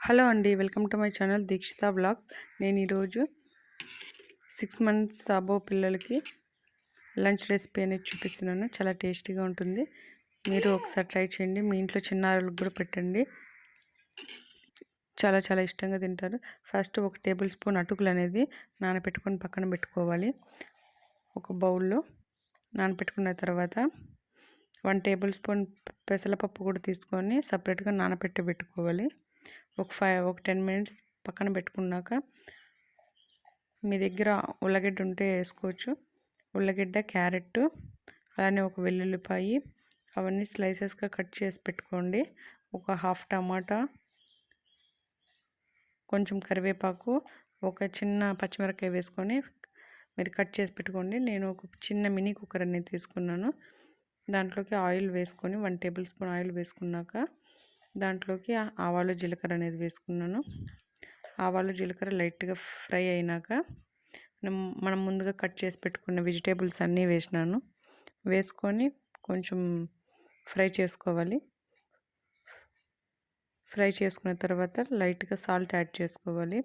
Hello అండి. Welcome to my channel Dikshita vlogs. నేను ఈరోజు 6 మంత్స్ అబోవ్ పిల్లలకి లంచ్ రెసిపీ అనేది చూపిస్తున్నాను. చాలా టేస్టీగా ఉంటుంది. మీరు ఒకసారి ట్రై చేయండి. మీ ఇంట్లో చిన్నారులకు కూడా పెట్టండి. చాలా చాలా ఇష్టంగా తింటారు. ఫస్ట్ 1 టేబుల్ స్పూన్ అటుకులు అనేది నానబెట్టుకొని పక్కన పెట్టుకోవాలి. ఒక బౌల్లో నానబెట్టుకున్న తర్వాత 1 టేబుల్ స్పూన్ పెసరపప్పు కూడా తీసుకొని సపరేట్గా నానబెట్టి పెట్టుకోవాలి. ఒక 10 మినిట్స్ పక్కన పెట్టుకున్నాక మీ దగ్గర ఉల్లగడ్డ ఉంటే వేసుకోవచ్చు. ఉల్లగడ్డ, క్యారెట్, అలానే ఒక వెల్లుల్లిపాయి అవన్నీ స్లైసెస్గా కట్ చేసి పెట్టుకోండి. ఒక హాఫ్ టమాటా, కొంచెం కరివేపాకు, ఒక చిన్న పచ్చిమిరపకాయ వేసుకొని మీరు కట్ చేసి పెట్టుకోండి. నేను ఒక చిన్న మినీ కుక్కర్ అనేది తీసుకున్నాను. దాంట్లోకి ఆయిల్ వేసుకొని 1 టేబుల్ స్పూన్ ఆయిల్ వేసుకున్నాక దాంట్లోకి ఆవాలు, జీలకర్ర అనేది వేసుకున్నాను. ఆవాలు, జీలకర్ర లైట్గా ఫ్రై అయినాక మనం ముందుగా కట్ చేసి పెట్టుకున్న వెజిటేబుల్స్ అన్నీ వేసుకొని కొంచెం ఫ్రై చేసుకోవాలి. ఫ్రై చేసుకున్న తర్వాత లైట్గా సాల్ట్ యాడ్ చేసుకోవాలి.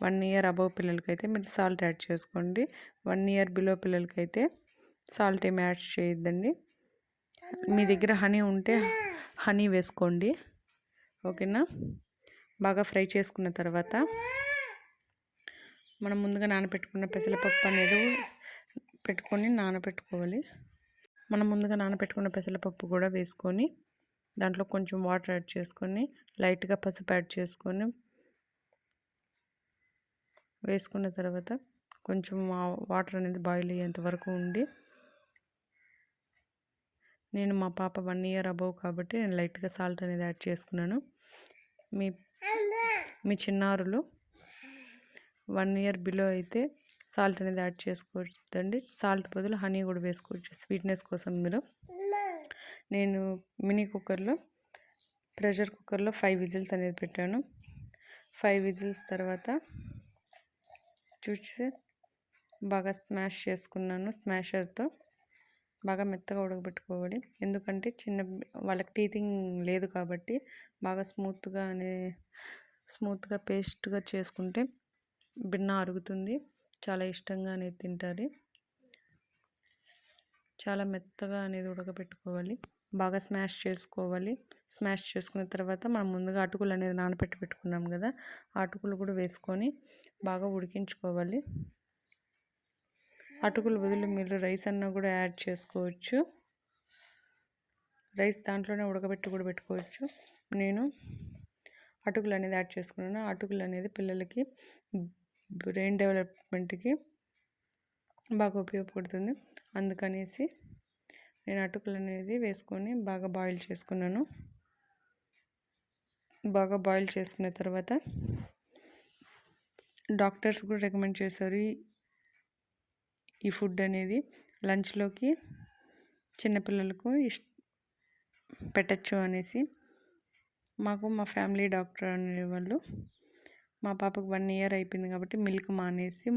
1 ఇయర్ అబోవ్ పిల్లలకైతే మీరు సాల్ట్ యాడ్ చేసుకోండి. 1 ఇయర్ బిలో పిల్లలకైతే సాల్ట్ ఏమి యాడ్ చేయొద్దండి. మీ దగ్గర హనీ ఉంటే హనీ వేసుకోండి. ఓకేనా. బాగా ఫ్రై చేసుకున్న తర్వాత మనం ముందుగా నానబెట్టుకున్న పెసరపప్పు అనేది నానబెట్టుకోవాలి. మనం ముందుగా నానబెట్టుకున్న పెసరపప్పు కూడా వేసుకొని దాంట్లో కొంచెం వాటర్ యాడ్ చేసుకొని లైట్గా పసుపు యాడ్ చేసుకొని వేసుకున్న తర్వాత కొంచెం వాటర్ అనేది బాయిల్ అయ్యేంత వరకు ఉండి, నేను మా పాప 1 ఇయర్ అబోవ్ కాబట్టి నేను లైట్గా సాల్ట్ అనేది యాడ్ చేసుకున్నాను. మీ చిన్నారులు 1 ఇయర్ బిలో అయితే సాల్ట్ అనేది యాడ్ చేసుకోవద్దండి. సాల్ట్ బదులు హనీ కూడా వేసుకోవచ్చు స్వీట్నెస్ కోసం మీరు. నేను మినీ కుక్కర్లో ప్రెషర్ కుక్కర్లో 5 విజిల్స్ అనేది పెట్టాను. 5 విజిల్స్ తర్వాత చూసి బాగా స్మాష్ చేసుకున్నాను. స్మాషర్తో బాగా మెత్తగా ఉడకబెట్టుకోవాలి. ఎందుకంటే వాళ్ళకి టీతింగ్ లేదు కాబట్టి బాగా స్మూత్గా పేస్ట్గా చేసుకుంటే బిన్న అరుగుతుంది. చాలా ఇష్టంగా అనేది తింటారు. చాలా మెత్తగా అనేది ఉడకబెట్టుకోవాలి. బాగా స్మాష్ చేసుకోవాలి. స్మాష్ చేసుకున్న తర్వాత మనం ముందుగా అటుకులు అనేది నానబెట్టి పెట్టుకున్నాం కదా, ఆ అటుకులు కూడా వేసుకొని బాగా ఉడికించుకోవాలి. అటుకులు బదులు మీరు రైస్ అన్న కూడా యాడ్ చేసుకోవచ్చు. రైస్ దాంట్లోనే ఉడకబెట్టి కూడా పెట్టుకోవచ్చు. నేను అటుకులు అనేది యాడ్ చేసుకున్నాను. అటుకులు అనేది పిల్లలకి బ్రెయిన్ డెవలప్మెంట్కి బాగా ఉపయోగపడుతుంది. అందుకనేసి నేను అటుకులు అనేది వేసుకొని బాగా బాయిల్ చేసుకున్నాను. బాగా బాయిల్ చేసుకున్న తర్వాత డాక్టర్స్ కూడా రికమెండ్ చేశారు ఈ ఫుడ్ అనేది లంచ్లోకి చిన్నపిల్లలకు పెట్టచ్చు అనేసి. మా ఫ్యామిలీ డాక్టర్ అనేవాళ్ళు మా పాపకు 1 ఇయర్ అయిపోయింది కాబట్టి మిల్క్ మానేసి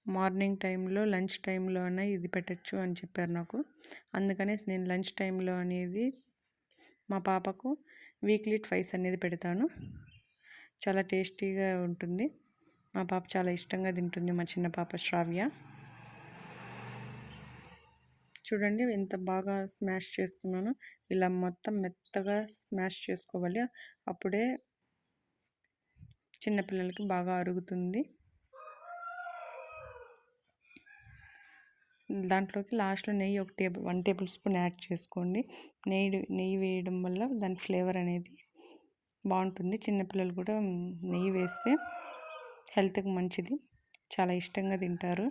మార్నింగ్ టైంలో లంచ్ టైంలో అన్న ఇది పెట్టచ్చు అని చెప్పారు నాకు. అందుకనే నేను లంచ్ టైంలో అనేది మా పాపకు వీక్లీ ట్వైస్ అనేది పెడతాను. చాలా టేస్టీగా ఉంటుంది. మా పాప చాలా ఇష్టంగా తింటుంది. మా చిన్న పాప శ్రావ్య. చూడండి ఎంత బాగా స్మాష్ చేసుకున్నాను. ఇలా మొత్తం మెత్తగా స్మాష్ చేసుకోవాలి. అప్పుడే చిన్నపిల్లలకి బాగా అరుగుతుంది. దాంట్లోకి లాస్ట్లో నెయ్యి 1 టేబుల్ స్పూన్ యాడ్ చేసుకోండి. నెయ్యి వేయడం వల్ల దాని ఫ్లేవర్ అనేది బాగుంటుంది. చిన్నపిల్లలు కూడా నెయ్యి వేస్తే హెల్త్కి మంచిది. చాలా ఇష్టంగా తింటారు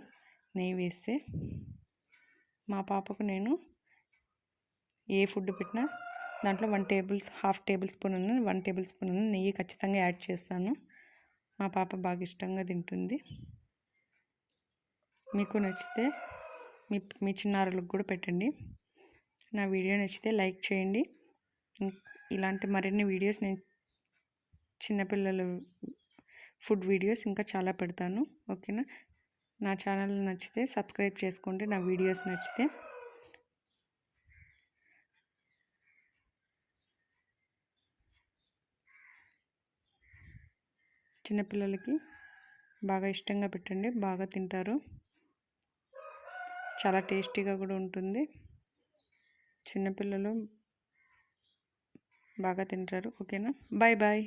నెయ్యి వేస్తే. మా పాపకు నేను ఏ ఫుడ్ పెట్టినా దాంట్లో 1 టేబుల్ స్పూన్ నెయ్యి ఖచ్చితంగా యాడ్ చేస్తాను. మా పాప బాగా ఇష్టంగా తింటుంది. మీకు నచ్చితే మీ చిన్నారులకు కూడా పెట్టండి. నా వీడియో నచ్చితే లైక్ చేయండి. ఇలాంటి మరిన్ని వీడియోస్ నేను చిన్నపిల్లల ఫుడ్ వీడియోస్ ఇంకా చాలా పెడతాను. ఓకేనా. నా ఛానల్ నచ్చితే సబ్స్క్రైబ్ చేసుకోండి. నా వీడియోస్ నచ్చితే చిన్నపిల్లలకి బాగా ఇష్టంగా పెట్టండి, బాగా తింటారు. చాలా టేస్టీగా కూడా ఉంటుంది. చిన్నపిల్లలు బాగా తింటారు. ఓకేనా, బాయ్ బాయ్.